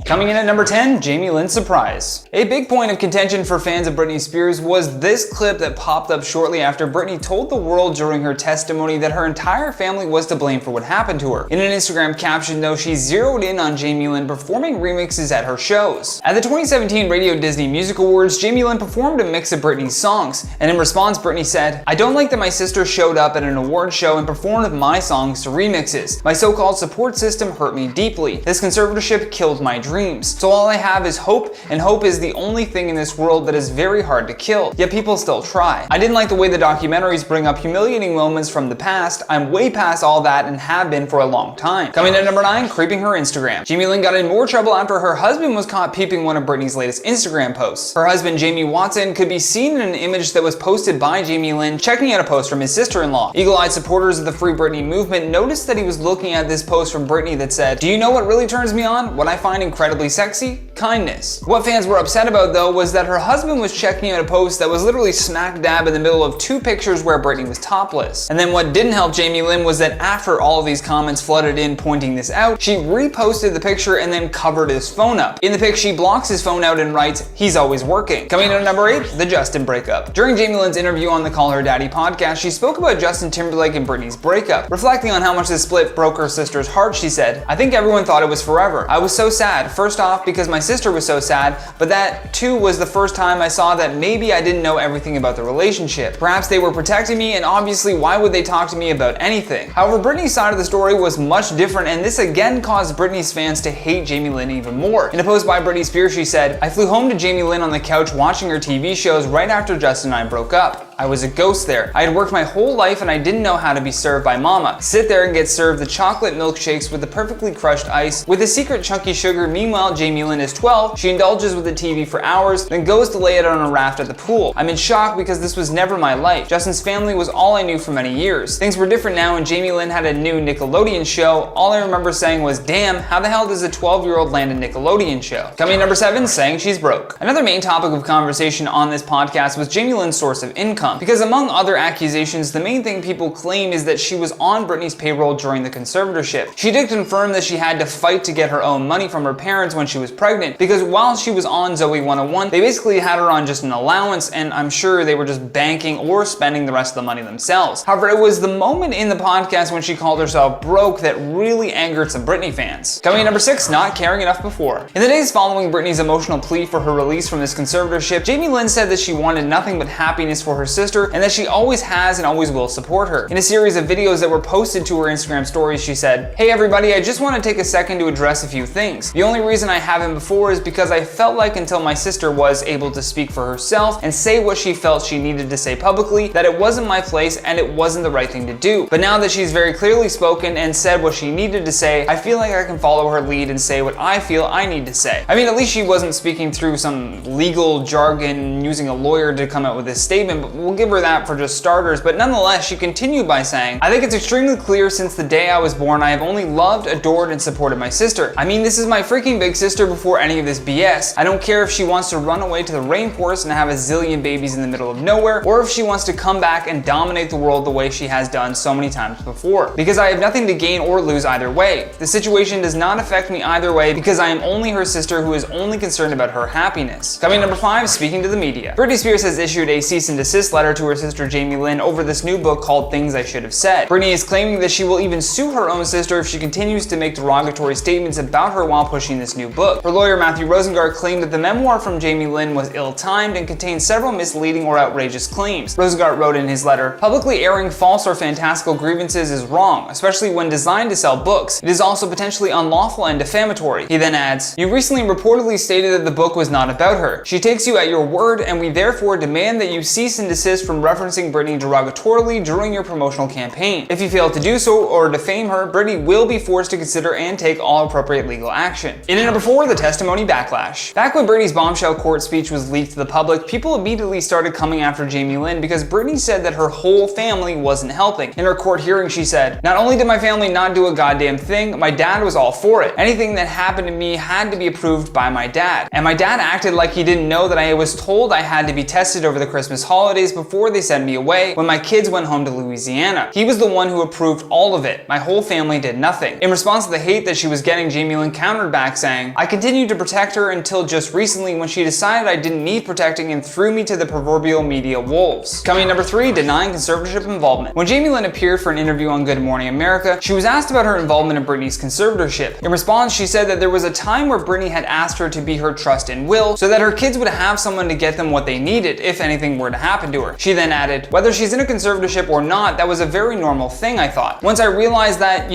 Coming in at number 10, Jamie Lynn's surprise. A big point of contention for fans of Britney Spears was this clip that popped up shortly after Britney told the world during her testimony that her entire family was to blame for what happened to her. In an Instagram caption though, she zeroed in on Jamie Lynn performing remixes at her shows. At the 2017 Radio Disney Music Awards, Jamie Lynn performed a mix of Britney's songs, and in response Britney said, "I don't like that my sister showed up at an award show and performed my songs to remixes. My so-called support system hurt me deeply. This conservatorship killed my dreams. So all I have is hope, and hope is the only thing in this world that is very hard to kill. Yet people still try. I didn't like the way the documentaries bring up humiliating moments from the past. I'm way past all that and have been for a long time." Coming in at number 9, creeping her Instagram. Jamie Lynn got in more trouble after her husband was caught peeping one of Britney's latest Instagram posts. Her husband, Jamie Watson, could be seen in an image that was posted by Jamie Lynn checking out a post from his sister-in-law. Eagle-eyed supporters of the Free Britney movement noticed that he was looking at this post from Britney that said, "Do you know what really turns me on? What I find incredibly sexy? Kindness." What fans were upset about though was that her husband was checking out a post that was literally smack dab in the middle of two pictures where Britney was topless. And then what didn't help Jamie Lynn was that after all of these comments flooded in pointing this out, she reposted the picture and then covered his phone up. In the pic, she blocks his phone out and writes, "He's always working." Coming in at number 8, the Justin breakup. During Jamie Lynn's interview on the Call Her Daddy podcast, she spoke about Justin Timberlake and Britney's breakup. Reflecting on how much this split broke her sister's heart, she said, "I think everyone thought it was forever. I was so sad. First off, because my sister was so sad, but that too was the first time I saw that maybe I didn't know everything about the relationship. Perhaps they were protecting me, and obviously why would they talk to me about anything?" However, Britney's side of the story was much different, and this again caused Britney's fans to hate Jamie Lynn even more. In a post by Britney Spears, she said, "I flew home to Jamie Lynn on the couch watching her TV shows right after Justin and I broke up. I was a ghost there. I had worked my whole life and I didn't know how to be served by mama. Sit there and get served the chocolate milkshakes with the perfectly crushed ice with a secret chunky sugar. Meanwhile, Jamie Lynn is 12. She indulges with the TV for hours, then goes to lay it on a raft at the pool. I'm in shock because this was never my life. Justin's family was all I knew for many years. Things were different now and Jamie Lynn had a new Nickelodeon show. All I remember saying was, damn, how the hell does a 12-year-old land a Nickelodeon show?" Coming in number 7, saying she's broke. Another main topic of conversation on this podcast was Jamie Lynn's source of income. Because among other accusations, the main thing people claim is that she was on Britney's payroll during the conservatorship. She did confirm that she had to fight to get her own money from her parents when she was pregnant, because while she was on Zoe 101, they basically had her on just an allowance, and I'm sure they were just banking or spending the rest of the money themselves. However, it was the moment in the podcast when she called herself broke that really angered some Britney fans. Coming in number 6, not caring enough before. In the days following Britney's emotional plea for her release from this conservatorship, Jamie Lynn said that she wanted nothing but happiness for her sister and that she always has and always will support her. In a series of videos that were posted to her Instagram stories, she said, "Hey everybody, I just want to take a second to address a few things. The only reason I haven't before is because I felt like until my sister was able to speak for herself and say what she felt she needed to say publicly, that it wasn't my place and it wasn't the right thing to do. But now that she's very clearly spoken and said what she needed to say, I feel like I can follow her lead and say what I feel I need to say." I mean, at least she wasn't speaking through some legal jargon using a lawyer to come out with this statement, but we'll give her that for just starters. But nonetheless, she continued by saying, "I think it's extremely clear since the day I was born I have only loved, adored, and supported my sister. I mean, this is my freaking big sister before any of this BS. I don't care if she wants to run away to the rainforest and have a zillion babies in the middle of nowhere, or if she wants to come back and dominate the world the way she has done so many times before. Because I have nothing to gain or lose either way. The situation does not affect me either way because I am only her sister who is only concerned about her happiness." Coming number 5, speaking to the media. Britney Spears has issued a cease and desist letter to her sister Jamie Lynn over this new book called Things I Should Have Said. Britney is claiming that she will even sue her own sister if she continues to make derogatory statements about her while pushing this new book. Her lawyer Matthew Rosengart claimed that the memoir from Jamie Lynn was ill-timed and contained several misleading or outrageous claims. Rosengart wrote in his letter, "Publicly airing false or fantastical grievances is wrong, especially when designed to sell books. It is also potentially unlawful and defamatory." He then adds, "You recently reportedly stated that the book was not about her. She takes you at your word, and we therefore demand that you cease and desist from referencing Britney derogatorily during your promotional campaign. If you fail to do so or defame her, Britney will be forced to consider and take all appropriate legal action." In at number 4, the testimony backlash. Back when Britney's bombshell court speech was leaked to the public, people immediately started coming after Jamie Lynn because Britney said that her whole family wasn't helping. In her court hearing, she said, "Not only did my family not do a goddamn thing, my dad was all for it. Anything that happened to me had to be approved by my dad. And my dad acted like he didn't know that I was told I had to be tested over the Christmas holidays before they sent me away when my kids went home to Louisiana. He was the one who approved all of it. My whole family did nothing. In response to the hate that she was getting, Jamie Lynn countered back saying, I continued to protect her until just recently when she decided I didn't need protecting and threw me to the proverbial media wolves. Coming in number 3, denying conservatorship involvement. When Jamie Lynn appeared for an interview on Good Morning America, she was asked about her involvement in Britney's conservatorship. In response, she said that there was a time where Britney had asked her to be her trust and will so that her kids would have someone to get them what they needed if anything were to happen to her. She then added, whether she's in a conservatorship or not, that was a very normal thing, I thought. Once I realized that,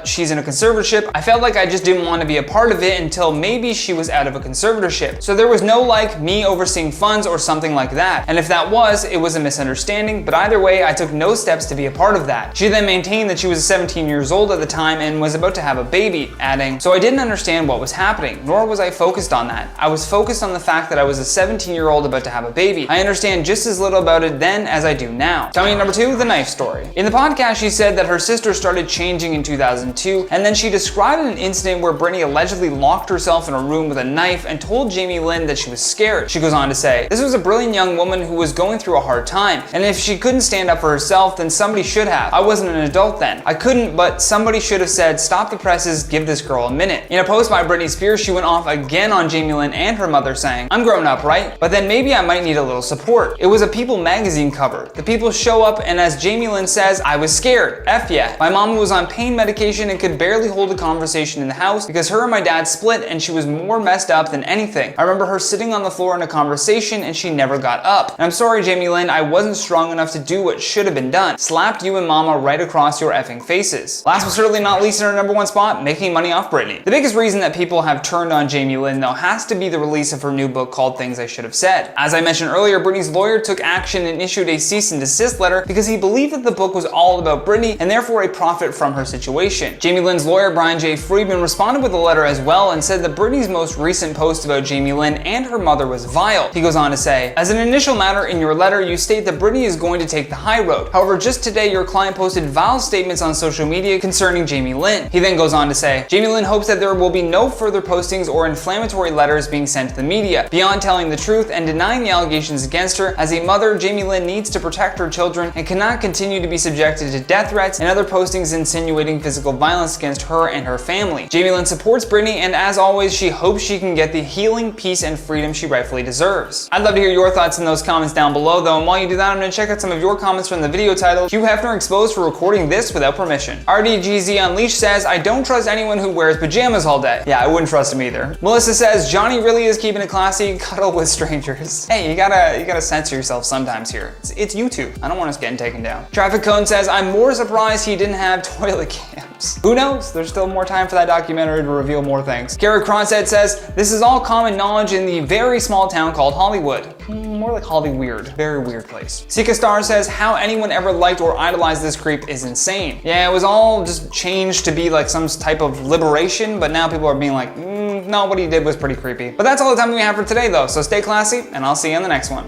she's in a conservatorship, I felt like I just didn't want to be a part of it until maybe she was out of a conservatorship. So there was no me overseeing funds or something like that. And if that was, it was a misunderstanding, but either way, I took no steps to be a part of that. She then maintained that she was 17 years old at the time and was about to have a baby, adding, so I didn't understand what was happening, nor was I focused on that. I was focused on the fact that I was a 17-year-old about to have a baby. I understand just as little about it then as I do now. Coming in number 2, the knife story. In the podcast, she said that her sister started changing in 2002, and then she described an incident where Britney allegedly locked herself in a room with a knife and told Jamie Lynn that she was scared. She goes on to say, this was a brilliant young woman who was going through a hard time, and if she couldn't stand up for herself, then somebody should have. I wasn't an adult then. I couldn't, but somebody should have said, stop the presses, give this girl a minute. In a post by Britney Spears, she went off again on Jamie Lynn and her mother saying, I'm grown up, right? But then maybe I might need a little support. It was a People magazine cover. The people show up, and as Jamie Lynn says, I was scared. F yeah. My mom was on pain medication and could barely hold a conversation in the house because her and my dad split and she was more messed up than anything. I remember her sitting on the floor in a conversation and she never got up. And I'm sorry, Jamie Lynn, I wasn't strong enough to do what should have been done. Slapped you and mama right across your effing faces. Last but certainly not least, in our number 1 spot, making money off Britney. The biggest reason that people have turned on Jamie Lynn though has to be the release of her new book called Things I Should Have Said. As I mentioned earlier, Britney's lawyer took action and issued a cease and desist letter because he believed that the book was all about Britney and therefore a profit from her situation. Jamie Lynn's lawyer, Brian J. Friedman, responded with a letter as well and said that Britney's most recent post about Jamie Lynn and her mother was vile. He goes on to say, as an initial matter in your letter, you state that Britney is going to take the high road. However, just today your client posted vile statements on social media concerning Jamie Lynn. He then goes on to say, Jamie Lynn hopes that there will be no further postings or inflammatory letters being sent to the media. Beyond telling the truth and denying the allegations against her, as a mother, Jamie Lynn needs to protect her children and cannot continue to be subjected to death threats and other postings insinuating physical violence against her and her family. Jamie Lynn supports Britney, and as always, she hopes she can get the healing, peace, and freedom she rightfully deserves. I'd love to hear your thoughts in those comments down below though, and while you do that, I'm going to check out some of your comments from the video titled, Hugh Hefner exposed for recording this without permission. RDGZ Unleashed says, I don't trust anyone who wears pajamas all day. Yeah, I wouldn't trust him either. Melissa says, Johnny really is keeping it classy, cuddle with strangers. Hey, you gotta censor yourself sometimes here. It's YouTube. I don't want us getting taken down. Traffic Cone says, I'm more surprised he didn't have toilet cams. Who knows? There's still more time for that documentary to reveal more things. Garrett Cronstead says, this is all common knowledge in the very small town called Hollywood. More like Hollyweird. Very weird place. Sika Star says, how anyone ever liked or idolized this creep is insane. Yeah, it was all just changed to be like some type of liberation, but now people are being like, no, what he did was pretty creepy. But that's all the time we have for today though, so stay classy, and I'll see you in the next one.